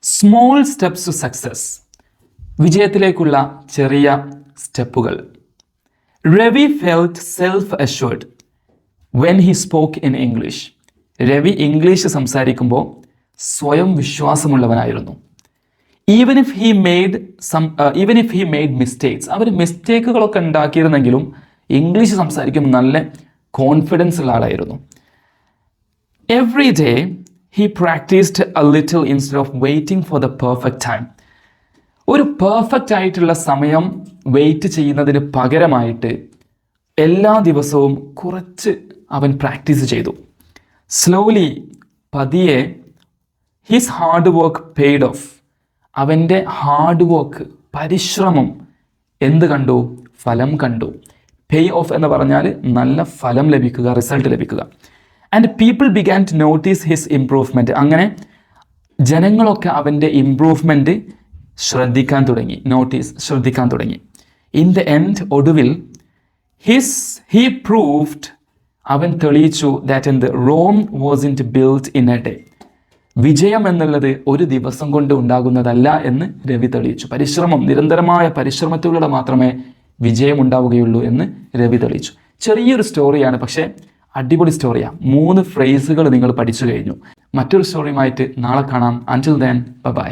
Small steps to success. വിജയത്തിലേക്കുള്ള ചെറിയ സ്റ്റെപ്പുകൾ. Ravi felt self assured when he spoke in English. Ravi English സംസാരിക്കുമ്പോൾ സ്വയം വിശ്വാസമുള്ളവനായിരുന്നു. Even if he made mistakes, അവർ മിസ്റ്റേക്കുകളൊക്കെ ഉണ്ടാക്കിയിരുന്നെങ്കിലും ഇംഗ്ലീഷ് സംസാരിക്കുമ്പോൾ നല്ല കോൺഫിഡൻസ് ഉള്ള ആളായിരുന്നു. Every day he practiced a little instead of waiting for the perfect time. ഒരു പെർഫെക്റ്റ് ആയിട്ടുള്ള സമയം വെയിറ്റ് ചെയ്യുന്നതിന് പകരമായിട്ട് എല്ലാ ദിവസവും കുറച്ച് അവൻ പ്രാക്ടീസ് ചെയ്തു. സ്ലോലി, പതിയെ, his hard work paid of. അവൻ്റെ ഹാർഡ് വർക്ക്, പരിശ്രമം എന്ത് കണ്ടു? ഫലം കണ്ടു. പേ ഓഫ് എന്ന് പറഞ്ഞാൽ നല്ല ഫലം ലഭിക്കുക, റിസൾട്ട് ലഭിക്കുക. And people began to notice his improvement. അങ്ങനെ ജനങ്ങളൊക്കെ അവൻ്റെ ഇംപ്രൂവ്മെൻറ്റ് ശ്രദ്ധിക്കാൻ തുടങ്ങി. ഇൻ ദ എൻഡ്, ഒടുവിൽ, ഹി പ്രൂവ്ഡ്, അവൻ തെളിയിച്ചു that in the Rome was in built in a day. വിജയം എന്നുള്ളത് ഒരു ദിവസം കൊണ്ട് ഉണ്ടാകുന്നതല്ല എന്ന് രവി തെളിയിച്ചു. നിരന്തരമായ പരിശ്രമത്തിലൂടെ മാത്രമേ വിജയം ഉണ്ടാവുകയുള്ളൂ എന്ന് രവി തെളിയിച്ചു. ചെറിയൊരു സ്റ്റോറിയാണ്, പക്ഷേ അടിപൊളി സ്റ്റോറിയാണ്. 3 ഫ്രേസുകൾ നിങ്ങൾ പഠിച്ചു കഴിഞ്ഞു. മറ്റൊരു സ്റ്റോറിയുമായിട്ട് നാളെ കാണാം. Until then, by.